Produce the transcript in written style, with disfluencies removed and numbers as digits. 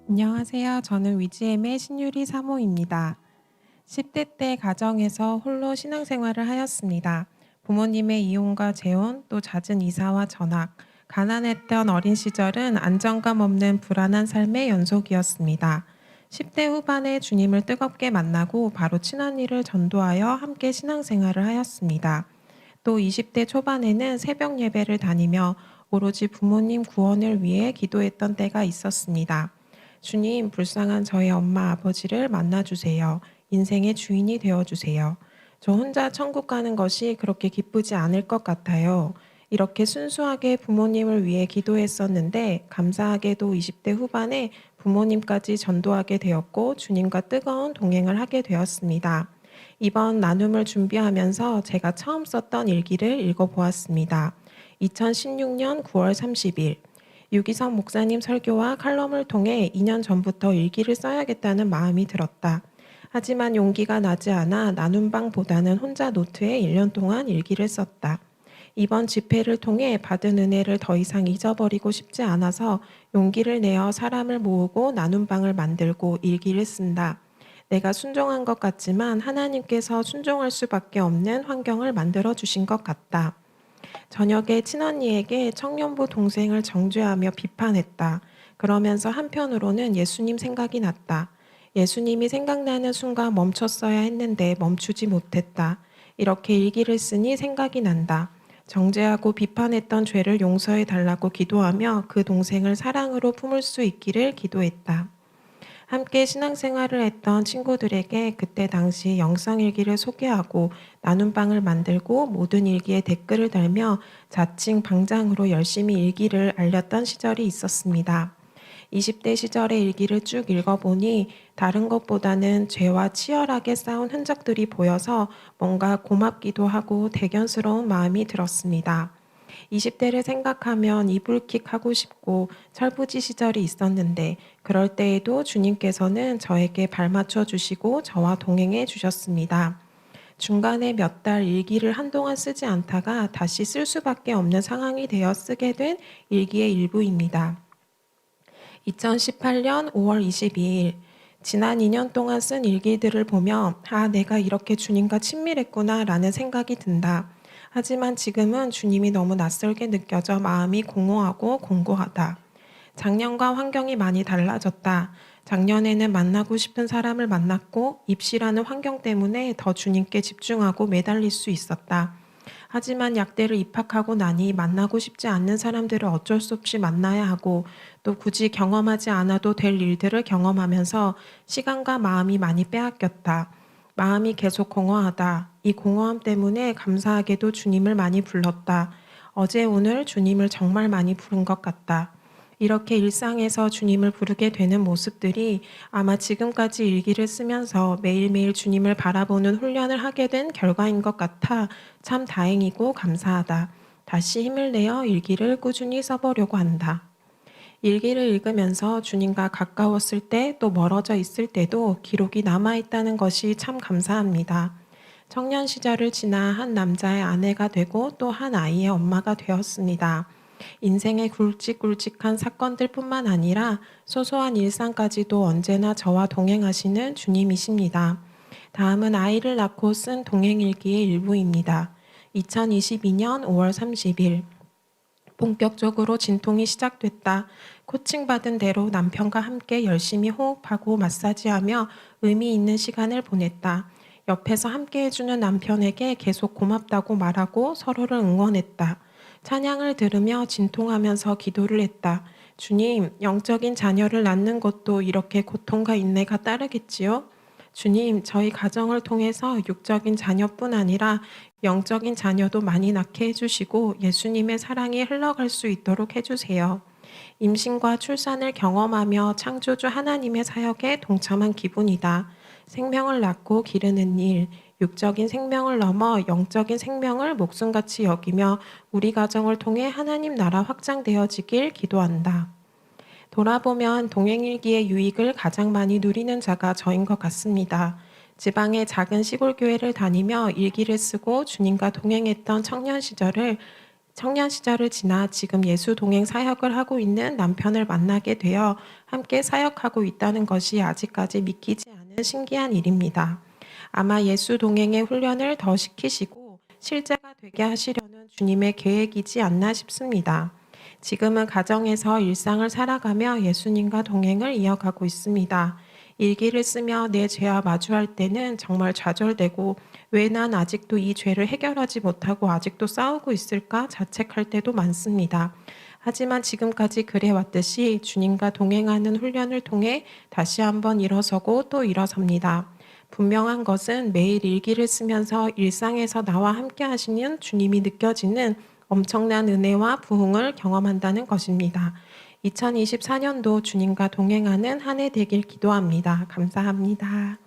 안녕하세요. 저는 위지엠의 신유리 사모입니다. 10대 때 가정에서 홀로 신앙생활을 하였습니다. 부모님의 이혼과 재혼, 또 잦은 이사와 전학, 가난했던 어린 시절은 안정감 없는 불안한 삶의 연속이었습니다. 10대 후반에 주님을 뜨겁게 만나고 바로 친언니를 전도하여 함께 신앙생활을 하였습니다. 또 20대 초반에는 새벽 예배를 다니며 오로지 부모님 구원을 위해 기도했던 때가 있었습니다. 주님, 불쌍한 저의 엄마, 아버지를 만나주세요. 인생의 주인이 되어주세요. 저 혼자 천국 가는 것이 그렇게 기쁘지 않을 것 같아요. 이렇게 순수하게 부모님을 위해 기도했었는데, 감사하게도 20대 후반에 부모님까지 전도하게 되었고, 주님과 뜨거운 동행을 하게 되었습니다. 이번 나눔을 준비하면서 제가 처음 썼던 일기를 읽어보았습니다. 2016년 9월 30일. 유기성 목사님 설교와 칼럼을 통해 2년 전부터 일기를 써야겠다는 마음이 들었다. 하지만 용기가 나지 않아 나눔방보다는 혼자 노트에 1년 동안 일기를 썼다. 이번 집회를 통해 받은 은혜를 더 이상 잊어버리고 싶지 않아서 용기를 내어 사람을 모으고 나눔방을 만들고 일기를 쓴다. 내가 순종한 것 같지만 하나님께서 순종할 수밖에 없는 환경을 만들어 주신 것 같다. 저녁에 친언니에게 청년부 동생을 정죄하며 비판했다. 그러면서 한편으로는 예수님 생각이 났다. 예수님이 생각나는 순간 멈췄어야 했는데 멈추지 못했다. 이렇게 일기를 쓰니 생각이 난다. 정죄하고 비판했던 죄를 용서해 달라고 기도하며 그 동생을 사랑으로 품을 수 있기를 기도했다. 함께 신앙생활을 했던 친구들에게 그때 당시 영상일기를 소개하고 나눔방을 만들고 모든 일기에 댓글을 달며 자칭 방장으로 열심히 일기를 알렸던 시절이 있었습니다. 20대 시절의 일기를 쭉 읽어보니 다른 것보다는 죄와 치열하게 싸운 흔적들이 보여서 뭔가 고맙기도 하고 대견스러운 마음이 들었습니다. 20대를 생각하면 이불킥 하고 싶고 철부지 시절이 있었는데 그럴 때에도 주님께서는 저에게 발맞춰 주시고 저와 동행해 주셨습니다. 중간에 몇 달 일기를 한동안 쓰지 않다가 다시 쓸 수밖에 없는 상황이 되어 쓰게 된 일기의 일부입니다. 2018년 5월 22일, 지난 2년 동안 쓴 일기들을 보며, 내가 이렇게 주님과 친밀했구나 라는 생각이 든다. 하지만 지금은 주님이 너무 낯설게 느껴져 마음이 공허하고 공고하다. 작년과 환경이 많이 달라졌다. 작년에는 만나고 싶은 사람을 만났고 입시라는 환경 때문에 더 주님께 집중하고 매달릴 수 있었다. 하지만 약대를 입학하고 나니 만나고 싶지 않는 사람들을 어쩔 수 없이 만나야 하고 또 굳이 경험하지 않아도 될 일들을 경험하면서 시간과 마음이 많이 빼앗겼다. 마음이 계속 공허하다. 이 공허함 때문에 감사하게도 주님을 많이 불렀다. 어제 오늘 주님을 정말 많이 부른 것 같다. 이렇게 일상에서 주님을 부르게 되는 모습들이 아마 지금까지 일기를 쓰면서 매일매일 주님을 바라보는 훈련을 하게 된 결과인 것 같아 참 다행이고 감사하다. 다시 힘을 내어 일기를 꾸준히 써보려고 한다. 일기를 읽으면서 주님과 가까웠을 때 또 멀어져 있을 때도 기록이 남아있다는 것이 참 감사합니다. 청년 시절을 지나 한 남자의 아내가 되고 또 한 아이의 엄마가 되었습니다. 인생의 굵직굵직한 사건들뿐만 아니라 소소한 일상까지도 언제나 저와 동행하시는 주님이십니다. 다음은 아이를 낳고 쓴 동행일기의 일부입니다. 2022년 5월 30일. 본격적으로 진통이 시작됐다. 코칭받은 대로 남편과 함께 열심히 호흡하고 마사지하며 의미 있는 시간을 보냈다. 옆에서 함께 해주는 남편에게 계속 고맙다고 말하고 서로를 응원했다. 찬양을 들으며 진통하면서 기도를 했다. 주님, 영적인 자녀를 낳는 것도 이렇게 고통과 인내가 따르겠지요? 주님, 저희 가정을 통해서 육적인 자녀뿐 아니라 영적인 자녀도 많이 낳게 해주시고 예수님의 사랑이 흘러갈 수 있도록 해주세요. 임신과 출산을 경험하며 창조주 하나님의 사역에 동참한 기분이다. 생명을 낳고 기르는 일, 육적인 생명을 넘어 영적인 생명을 목숨같이 여기며 우리 가정을 통해 하나님 나라 확장되어지길 기도한다. 돌아보면 동행일기의 유익을 가장 많이 누리는 자가 저인 것 같습니다. 지방의 작은 시골 교회를 다니며 일기를 쓰고 주님과 동행했던 청년 시절을 청년 시절을 지나 지금 예수 동행 사역을 하고 있는 남편을 만나게 되어 함께 사역하고 있다는 것이 아직까지 믿기지 않은 신기한 일입니다. 아마 예수 동행의 훈련을 더 시키시고 실제가 되게 하시려는 주님의 계획이지 않나 싶습니다. 지금은 가정에서 일상을 살아가며 예수님과 동행을 이어가고 있습니다. 일기를 쓰며 내 죄와 마주할 때는 정말 좌절되고 왜 난 아직도 이 죄를 해결하지 못하고 아직도 싸우고 있을까 자책할 때도 많습니다. 하지만 지금까지 그래왔듯이 주님과 동행하는 훈련을 통해 다시 한번 일어서고 또 일어섭니다. 분명한 것은 매일 일기를 쓰면서 일상에서 나와 함께 하시는 주님이 느껴지는 엄청난 은혜와 부흥을 경험한다는 것입니다. 2024년도 주님과 동행하는 한 해 되길 기도합니다. 감사합니다.